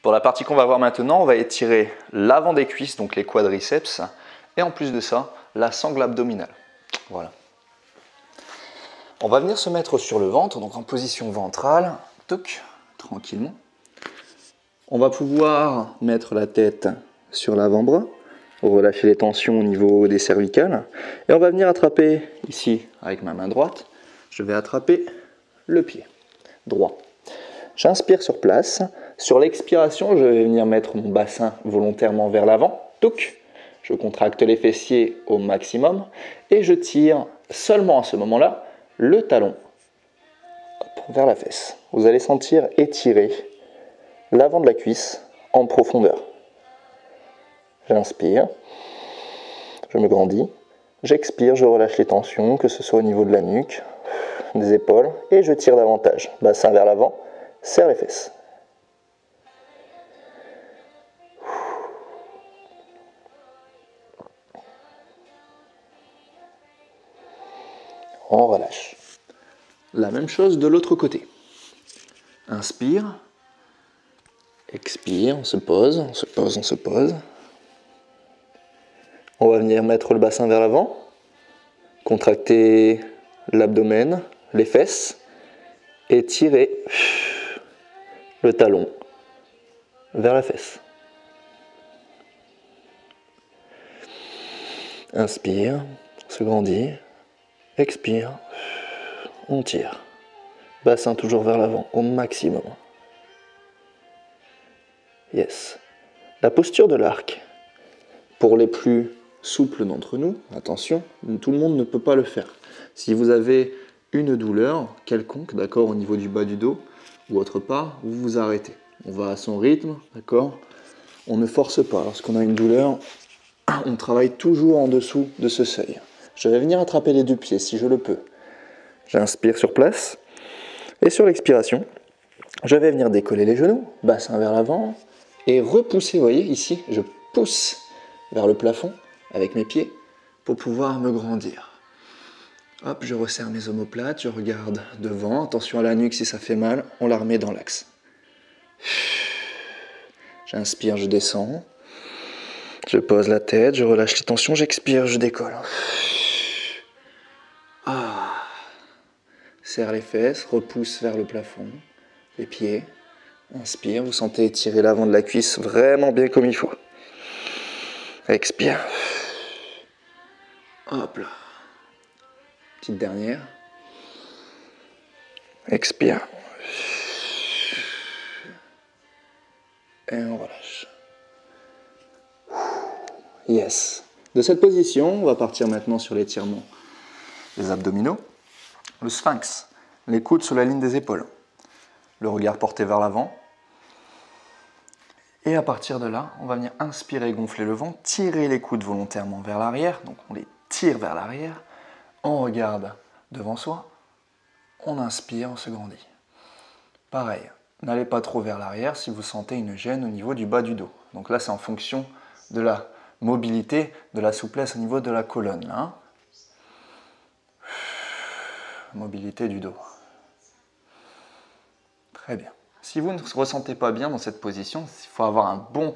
Pour la partie qu'on va voir maintenant, on va étirer l'avant des cuisses, donc les quadriceps, et en plus de ça, la sangle abdominale. Voilà. On va venir se mettre sur le ventre, donc en position ventrale, toc, tranquillement. On va pouvoir mettre la tête sur l'avant-bras, relâcher les tensions au niveau des cervicales, et on va venir attraper ici avec ma main droite, je vais attraper le pied droit. J'inspire sur place. Sur l'expiration, je vais venir mettre mon bassin volontairement vers l'avant. Touc. Je contracte les fessiers au maximum et je tire seulement à ce moment-là le talon vers la fesse. Vous allez sentir étirer l'avant de la cuisse en profondeur. J'inspire, je me grandis. J'expire, je relâche les tensions, que ce soit au niveau de la nuque, des épaules, et je tire davantage. Bassin vers l'avant, serre les fesses. On relâche. La même chose de l'autre côté. Inspire, expire, on se pose, on se pose, on se pose. On va venir mettre le bassin vers l'avant, contracter l'abdomen, les fesses, et tirer le talon vers la fesse. Inspire, on se grandit, expire, on tire. Bassin toujours vers l'avant, au maximum. Yes. La posture de l'arc. Pour les plus souples d'entre nous, attention, tout le monde ne peut pas le faire. Si vous avez une douleur quelconque, d'accord, au niveau du bas du dos ou autre part, vous vous arrêtez. On va à son rythme, d'accord. On ne force pas. Lorsqu'on a une douleur, on travaille toujours en dessous de ce seuil. Je vais venir attraper les deux pieds si je le peux. J'inspire sur place. Et sur l'expiration, je vais venir décoller les genoux, bassin vers l'avant, et repousser, vous voyez, ici, je pousse vers le plafond avec mes pieds pour pouvoir me grandir. Hop, je resserre mes omoplates, je regarde devant, attention à la nuque si ça fait mal, on la remet dans l'axe. J'inspire, je descends, je pose la tête, je relâche les tensions, j'expire, je décolle. Serre les fesses, repousse vers le plafond, les pieds. Inspire, vous sentez étirer l'avant de la cuisse vraiment bien comme il faut. Expire. Hop là. Petite dernière. Expire. Et on relâche. Yes. De cette position, on va partir maintenant sur l'étirement des abdominaux. Le sphinx, les coudes sur la ligne des épaules. Le regard porté vers l'avant. Et à partir de là, on va venir inspirer, gonfler le ventre, tirer les coudes volontairement vers l'arrière. Donc on les tire vers l'arrière. On regarde devant soi. On inspire, on se grandit. Pareil, n'allez pas trop vers l'arrière si vous sentez une gêne au niveau du bas du dos. Donc là, c'est en fonction de la mobilité, de la souplesse au niveau de la colonne. Hein. Mobilité du dos. Très bien. Si vous ne vous ressentez pas bien dans cette position, il faut avoir un bon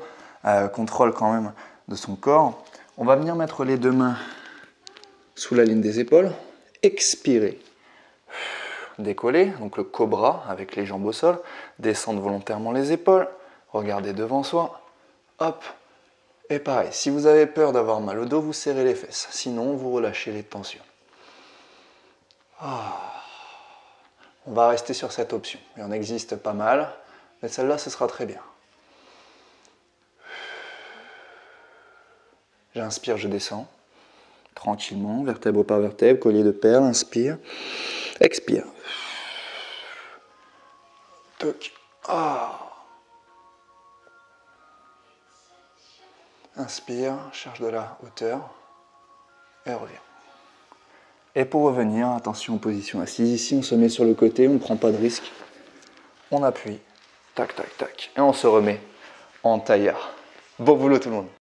contrôle quand même de son corps. On va venir mettre les deux mains sous la ligne des épaules. Expirer. Décoller, donc le cobra avec les jambes au sol. Descendre volontairement les épaules. Regardez devant soi. Hop. Et pareil, si vous avez peur d'avoir mal au dos, vous serrez les fesses. Sinon, vous relâchez les tensions. On va rester sur cette option. Il en existe pas mal, mais celle-là, ce sera très bien. J'inspire, je descends. Tranquillement, vertèbre par vertèbre, collier de perles, inspire. Expire. Toc. Inspire, cherche de la hauteur et revient. Et pour revenir, attention en position assise, ici on se met sur le côté, on ne prend pas de risque. On appuie, tac, tac, tac, et on se remet en tailleur. Bon boulot tout le monde.